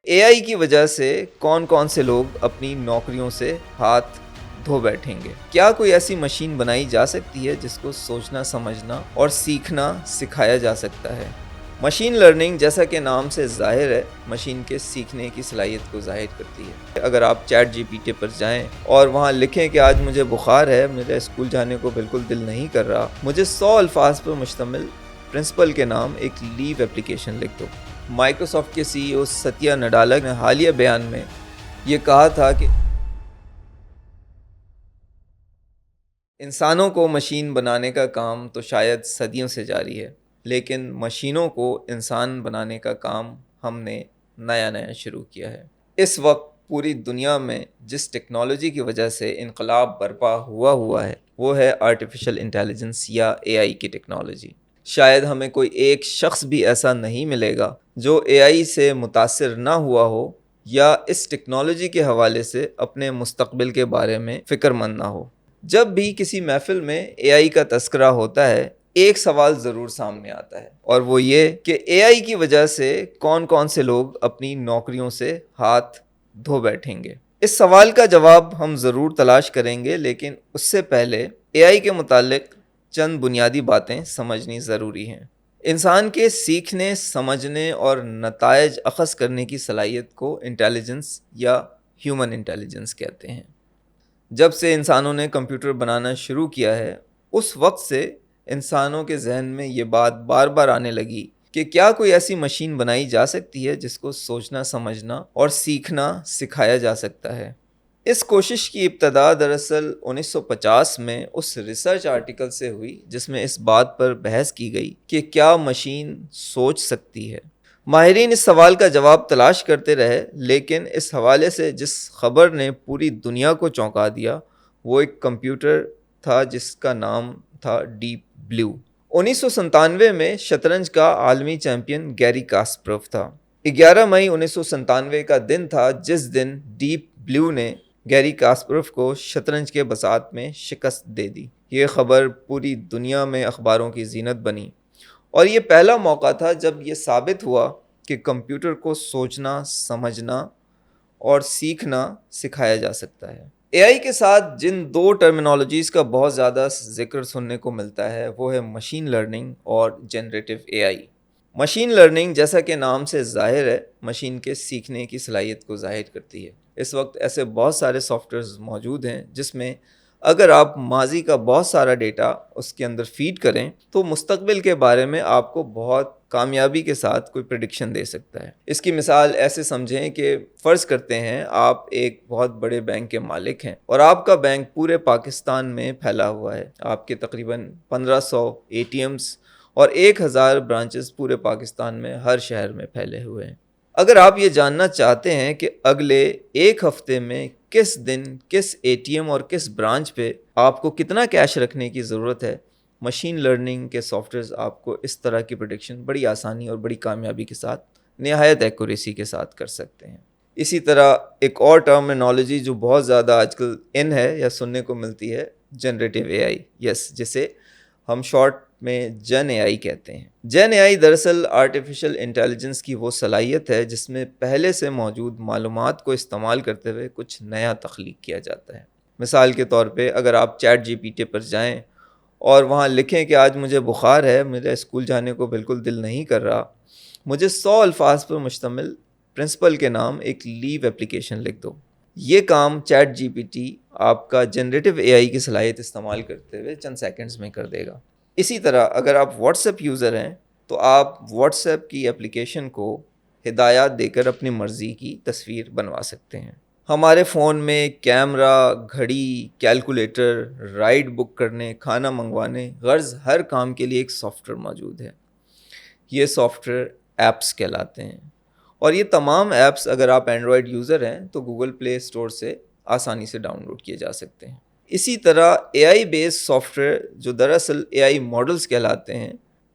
اے آئی کی وجہ سے کون کون سے لوگ اپنی نوکریوں سے ہاتھ دھو بیٹھیں گے؟ کیا کوئی ایسی مشین بنائی جا سکتی ہے جس کو سوچنا، سمجھنا اور سیکھنا سکھایا جا سکتا ہے؟ مشین لرننگ جیسا کہ نام سے ظاہر ہے، مشین کے سیکھنے کی صلاحیت کو ظاہر کرتی ہے۔ اگر آپ چیٹ جی پی ٹی پر جائیں اور وہاں لکھیں کہ آج مجھے بخار ہے، میرے اسکول جانے کو بالکل دل نہیں کر رہا، مجھے 100 الفاظ پر مشتمل پرنسپل کے نام ایک لیو ایپلیکیشن لکھ دو۔ مائیکروسافٹ کے سی ای او ستیا نڈالا نے حالیہ بیان میں یہ کہا تھا کہ انسانوں کو مشین بنانے کا کام تو شاید صدیوں سے جاری ہے، لیکن مشینوں کو انسان بنانے کا کام ہم نے نیا شروع کیا ہے۔ اس وقت پوری دنیا میں جس ٹیکنالوجی کی وجہ سے انقلاب برپا ہوا ہے وہ ہے آرٹیفیشل انٹیلیجنس یا اے آئی کی ٹیکنالوجی۔ شاید ہمیں کوئی ایک شخص بھی ایسا نہیں ملے گا جو اے آئی سے متاثر نہ ہوا ہو یا اس ٹیکنالوجی کے حوالے سے اپنے مستقبل کے بارے میں فکر مند نہ ہو۔ جب بھی کسی محفل میں اے آئی کا تذکرہ ہوتا ہے، ایک سوال ضرور سامنے آتا ہے، اور وہ یہ کہ اے آئی کی وجہ سے کون کون سے لوگ اپنی نوکریوں سے ہاتھ دھو بیٹھیں گے۔ اس سوال کا جواب ہم ضرور تلاش کریں گے، لیکن اس سے پہلے اے آئی کے متعلق چند بنیادی باتیں سمجھنی ضروری ہیں۔ انسان کے سیکھنے، سمجھنے اور نتائج اخذ کرنے کی صلاحیت کو انٹیلیجنس یا ہیومن انٹیلیجنس کہتے ہیں۔ جب سے انسانوں نے کمپیوٹر بنانا شروع کیا ہے، اس وقت سے انسانوں کے ذہن میں یہ بات بار بار آنے لگی کہ کیا کوئی ایسی مشین بنائی جا سکتی ہے جس کو سوچنا، سمجھنا اور سیکھنا سکھایا جا سکتا ہے۔ اس کوشش کی ابتدا دراصل 1950 میں اس ریسرچ آرٹیکل سے ہوئی جس میں اس بات پر بحث کی گئی کہ کیا مشین سوچ سکتی ہے۔ ماہرین اس سوال کا جواب تلاش کرتے رہے، لیکن اس حوالے سے جس خبر نے پوری دنیا کو چونکا دیا وہ ایک کمپیوٹر تھا جس کا نام تھا ڈیپ بلیو۔ 1997 میں شطرنج کا عالمی چیمپئن گیری کاسپروف تھا۔ 11 مئی 1997 کا دن تھا جس دن ڈیپ بلیو نے گیری کاسپروف کو شطرنج کے بساط میں شکست دے دی۔ یہ خبر پوری دنیا میں اخباروں کی زینت بنی، اور یہ پہلا موقع تھا جب یہ ثابت ہوا کہ کمپیوٹر کو سوچنا، سمجھنا اور سیکھنا سکھایا جا سکتا ہے۔ اے آئی کے ساتھ جن دو ٹرمینالوجیز کا بہت زیادہ ذکر سننے کو ملتا ہے وہ ہے مشین لرننگ اور جنریٹو اے آئی۔ مشین لرننگ جیسا کہ نام سے ظاہر ہے، مشین کے سیکھنے کی صلاحیت کو ظاہر کرتی ہے۔ اس وقت ایسے بہت سارے سافٹ ویئرز موجود ہیں جس میں اگر آپ ماضی کا بہت سارا ڈیٹا اس کے اندر فیڈ کریں تو مستقبل کے بارے میں آپ کو بہت کامیابی کے ساتھ کوئی پریڈکشن دے سکتا ہے۔ اس کی مثال ایسے سمجھیں کہ فرض کرتے ہیں آپ ایک بہت بڑے بینک کے مالک ہیں اور آپ کا بینک پورے پاکستان میں پھیلا ہوا ہے۔ آپ کے تقریباً 1500 اے ٹی ایمز اور 1000 برانچز پورے پاکستان میں ہر شہر میں پھیلے ہوئے ہیں۔ اگر آپ یہ جاننا چاہتے ہیں کہ اگلے ایک ہفتے میں کس دن، کس اے ٹی ایم اور کس برانچ پہ آپ کو کتنا کیش رکھنے کی ضرورت ہے، مشین لرننگ کے سافٹ ویئرز آپ کو اس طرح کی پریڈکشن بڑی آسانی اور بڑی کامیابی کے ساتھ، نہایت ایکوریسی کے ساتھ کر سکتے ہیں۔ اسی طرح ایک اور ٹرمینالوجی جو بہت زیادہ آج کل ان ہے یا سننے کو ملتی ہے، جنریٹو اے آئی، جسے ہم شارٹ میں جن اے آئی کہتے ہیں۔ جن اے آئی دراصل آرٹیفیشل انٹیلیجنس کی وہ صلاحیت ہے جس میں پہلے سے موجود معلومات کو استعمال کرتے ہوئے کچھ نیا تخلیق کیا جاتا ہے۔ مثال کے طور پہ اگر آپ چیٹ جی پی ٹی پر جائیں اور وہاں لکھیں کہ آج مجھے بخار ہے، میرے اسکول جانے کو بالکل دل نہیں کر رہا، مجھے 100 الفاظ پر مشتمل پرنسپل کے نام ایک لیو ایپلیکیشن لکھ دو۔ یہ کام چیٹ جی پی ٹی آپ کا جنریٹو اے آئی کی صلاحیت استعمال کرتے ہوئے چند سیکنڈز میں کر دے گا۔ اسی طرح اگر آپ واٹس ایپ یوزر ہیں تو آپ واٹس ایپ کی اپلیکیشن کو ہدایات دے کر اپنی مرضی کی تصویر بنوا سکتے ہیں۔ ہمارے فون میں کیمرہ، گھڑی، کیلکولیٹر، رائڈ بک کرنے، کھانا منگوانے، غرض ہر کام کے لیے ایک سافٹ ویئر موجود ہے۔ یہ سافٹ ویئر ایپس کہلاتے ہیں، اور یہ تمام ایپس اگر آپ اینڈرائڈ یوزر ہیں تو گوگل پلے اسٹور سے آسانی سے ڈاؤن لوڈ کیے جا سکتے ہیں۔ اسی طرح اے آئی بیس سافٹ ویئر جو دراصل اے آئی ماڈلز کہلاتے ہیں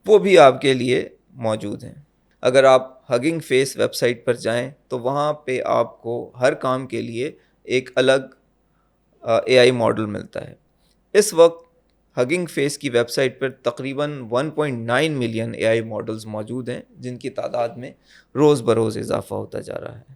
وہ بھی آپ کے لیے موجود ہیں۔ اگر آپ ہگنگ فیس ویب سائٹ پر جائیں تو وہاں پہ آپ کو ہر کام کے لیے ایک الگ اے آئی ماڈل ملتا ہے۔ اس وقت ہگنگ فیس کی ویب سائٹ پر تقریباً 1.9 ملین اے آئی ماڈلز موجود ہیں، جن کی تعداد میں روز بروز اضافہ ہوتا جا رہا ہے۔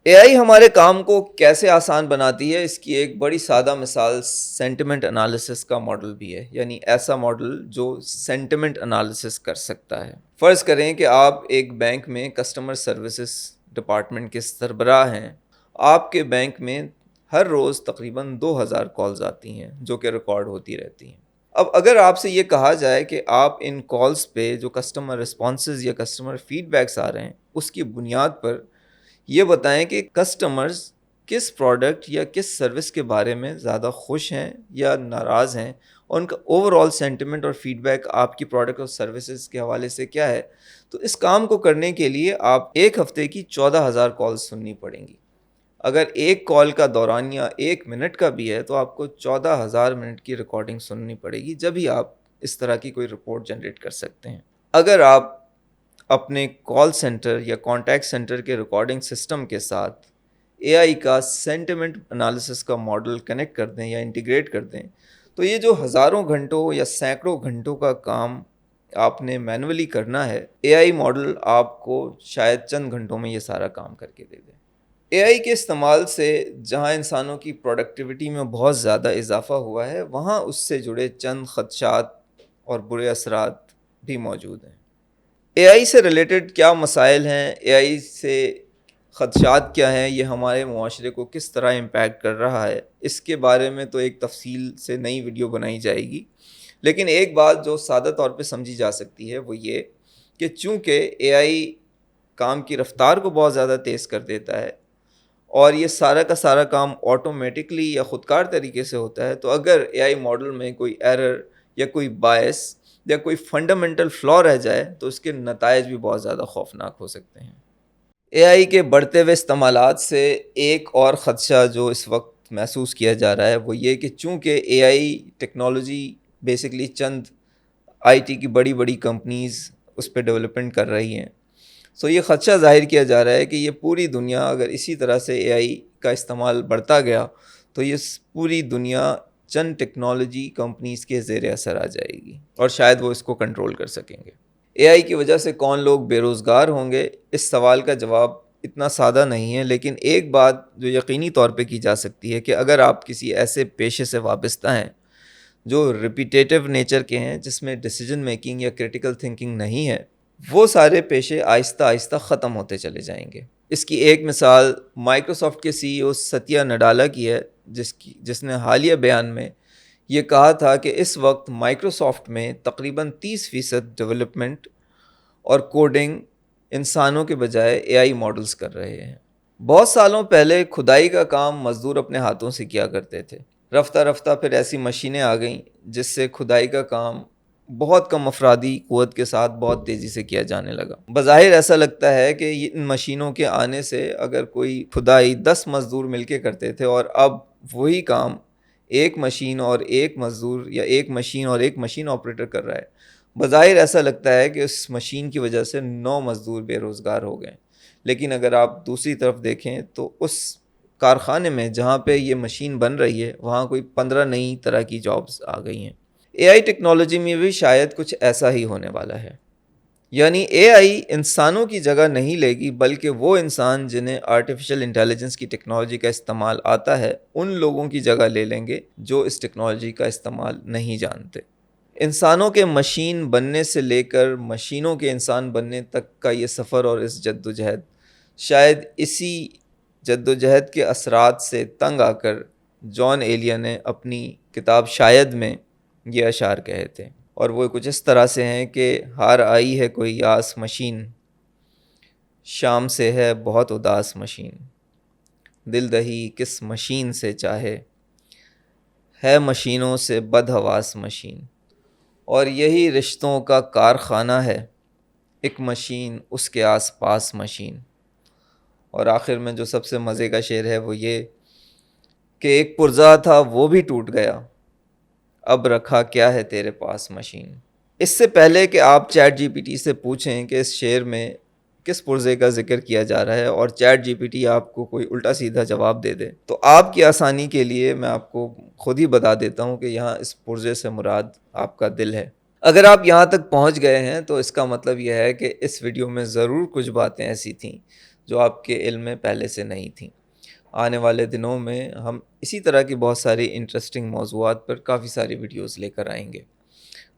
اے آئی ہمارے کام کو کیسے آسان بناتی ہے، اس کی ایک بڑی سادہ مثال سینٹیمنٹ انالیسس کا ماڈل بھی ہے، یعنی ایسا ماڈل جو سینٹیمنٹ انالیسس کر سکتا ہے۔ فرض کریں کہ آپ ایک بینک میں کسٹمر سروسز ڈپارٹمنٹ کے سربراہ ہیں۔ آپ کے بینک میں ہر روز تقریباً 2000 کالز آتی ہیں جو کہ ریکارڈ ہوتی رہتی ہیں۔ اب اگر آپ سے یہ کہا جائے کہ آپ ان کالز پہ جو کسٹمر رسپانسز یا کسٹمر فیڈ بیکس آ رہے ہیں اس کی بنیاد پر یہ بتائیں کہ کسٹمرز کس پروڈکٹ یا کس سروس کے بارے میں زیادہ خوش ہیں یا ناراض ہیں، اور ان کا اوور آل سینٹیمنٹ اور فیڈ بیک آپ کی پروڈکٹ اور سروسز کے حوالے سے کیا ہے، تو اس کام کو کرنے کے لیے آپ ایک ہفتے کی 14,000 کالز سننی پڑیں گی۔ اگر ایک کال کا دورانیہ 1 منٹ کا بھی ہے تو آپ کو 14,000 منٹ کی ریکارڈنگ سننی پڑے گی، جب ہی آپ اس طرح کی کوئی رپورٹ جنریٹ کر سکتے ہیں۔ اگر آپ اپنے کال سینٹر یا کانٹیکٹ سینٹر کے ریکارڈنگ سسٹم کے ساتھ اے آئی کا سینٹیمنٹ انالیسس کا ماڈل کنیکٹ کر دیں یا انٹیگریٹ کر دیں، تو یہ جو ہزاروں گھنٹوں یا سینکڑوں گھنٹوں کا کام آپ نے مینولی کرنا ہے، اے آئی ماڈل آپ کو شاید چند گھنٹوں میں یہ سارا کام کر کے دے دے۔ اے آئی کے استعمال سے جہاں انسانوں کی پروڈکٹیوٹی میں بہت زیادہ اضافہ ہوا ہے، وہاں اس سے جڑے چند خدشات اور برے اثرات بھی موجود ہیں۔ اے آئی سے ریلیٹڈ کیا مسائل ہیں، اے آئی سے خدشات کیا ہیں، یہ ہمارے معاشرے کو کس طرح امپیکٹ کر رہا ہے، اس کے بارے میں تو ایک تفصیل سے نئی ویڈیو بنائی جائے گی، لیکن ایک بات جو سادہ طور پہ سمجھی جا سکتی ہے وہ یہ کہ چونکہ اے آئی کام کی رفتار کو بہت زیادہ تیز کر دیتا ہے اور یہ سارا کا سارا کام آٹومیٹکلی یا خودکار طریقے سے ہوتا ہے، تو اگر اے آئی ماڈل میں کوئی ایرر یا کوئی باعث یا کوئی فنڈامنٹل فلا رہ جائے تو اس کے نتائج بھی بہت زیادہ خوفناک ہو سکتے ہیں۔ اے آئی کے بڑھتے ہوئے استعمالات سے ایک اور خدشہ جو اس وقت محسوس کیا جا رہا ہے وہ یہ کہ چونکہ اے آئی ٹیکنالوجی بیسکلی چند آئی ٹی کی بڑی بڑی کمپنیز اس پہ ڈیولپمنٹ کر رہی ہیں، سو یہ خدشہ ظاہر کیا جا رہا ہے کہ یہ پوری دنیا اگر اسی طرح سے اے آئی کا استعمال بڑھتا گیا تو یہ پوری دنیا چند ٹیکنالوجی کمپنیز کے زیر اثر آ جائے گی اور شاید وہ اس کو کنٹرول کر سکیں گے۔ اے آئی کی وجہ سے کون لوگ بے روزگار ہوں گے، اس سوال کا جواب اتنا سادہ نہیں ہے، لیکن ایک بات جو یقینی طور پہ کی جا سکتی ہے کہ اگر آپ کسی ایسے پیشے سے وابستہ ہیں جو ریپیٹیٹیو نیچر کے ہیں، جس میں ڈیسیجن میکنگ یا کریٹیکل تھنکنگ نہیں ہے، وہ سارے پیشے آہستہ آہستہ ختم ہوتے چلے جائیں گے۔ اس کی ایک مثال مائیکروسافٹ کے سی ای او ستیا نڈالا کی ہے، جس نے حالیہ بیان میں یہ کہا تھا کہ اس وقت مائیکروسافٹ میں تقریباً 30% ڈیولپمنٹ اور کوڈنگ انسانوں کے بجائے اے آئی ماڈلز کر رہے ہیں۔ بہت سالوں پہلے کھدائی کا کام مزدور اپنے ہاتھوں سے کیا کرتے تھے، رفتہ رفتہ پھر ایسی مشینیں آ گئیں جس سے کھدائی کا کام بہت کم افرادی قوت کے ساتھ بہت تیزی سے کیا جانے لگا۔ بظاہر ایسا لگتا ہے کہ ان مشینوں کے آنے سے اگر کوئی کھدائی 10 مزدور مل کے کرتے تھے اور اب وہی کام ایک مشین اور ایک مزدور یا ایک مشین اور ایک مشین آپریٹر کر رہا ہے، بظاہر ایسا لگتا ہے کہ اس مشین کی وجہ سے 9 مزدور بے روزگار ہو گئے۔ لیکن اگر آپ دوسری طرف دیکھیں تو اس کارخانے میں جہاں پہ یہ مشین بن رہی ہے وہاں کوئی 15 نئی طرح کی جابز آ گئی ہیں۔ اے آئی ٹیکنالوجی میں بھی شاید کچھ ایسا ہی ہونے والا ہے، یعنی اے آئی انسانوں کی جگہ نہیں لے گی، بلکہ وہ انسان جنہیں آرٹیفیشل انٹیلیجنس کی ٹیکنالوجی کا استعمال آتا ہے ان لوگوں کی جگہ لے لیں گے جو اس ٹیکنالوجی کا استعمال نہیں جانتے۔ انسانوں کے مشین بننے سے لے کر مشینوں کے انسان بننے تک کا یہ سفر اور اس جد و جہد، شاید اسی جد و جہد کے اثرات سے تنگ آ کر جان ایلیا نے اپنی کتاب شاید میں یہ اشعار کہے تھے، اور وہ کچھ اس طرح سے ہیں کہ ہار آئی ہے کوئی آس مشین، شام سے ہے بہت اداس مشین، دل دہی کس مشین سے چاہے، ہے مشینوں سے بدحواس مشین، اور یہی رشتوں کا کارخانہ ہے، ایک مشین اس کے آس پاس مشین۔ اور آخر میں جو سب سے مزے کا شعر ہے وہ یہ کہ ایک پرزا تھا وہ بھی ٹوٹ گیا، اب رکھا کیا ہے تیرے پاس مشین۔ اس سے پہلے کہ آپ چیٹ جی پی ٹی سے پوچھیں کہ اس شعر میں کس پرزے کا ذکر کیا جا رہا ہے اور چیٹ جی پی ٹی آپ کو کوئی الٹا سیدھا جواب دے دے، تو آپ کی آسانی کے لیے میں آپ کو خود ہی بتا دیتا ہوں کہ یہاں اس پرزے سے مراد آپ کا دل ہے۔ اگر آپ یہاں تک پہنچ گئے ہیں تو اس کا مطلب یہ ہے کہ اس ویڈیو میں ضرور کچھ باتیں ایسی تھیں جو آپ کے علم میں پہلے سے نہیں تھیں۔ آنے والے دنوں میں ہم اسی طرح کی بہت ساری انٹرسٹنگ موضوعات پر کافی ساری ویڈیوز لے کر آئیں گے۔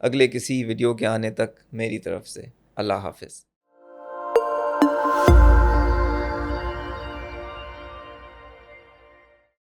اگلے کسی ویڈیو کے آنے تک میری طرف سے اللہ حافظ۔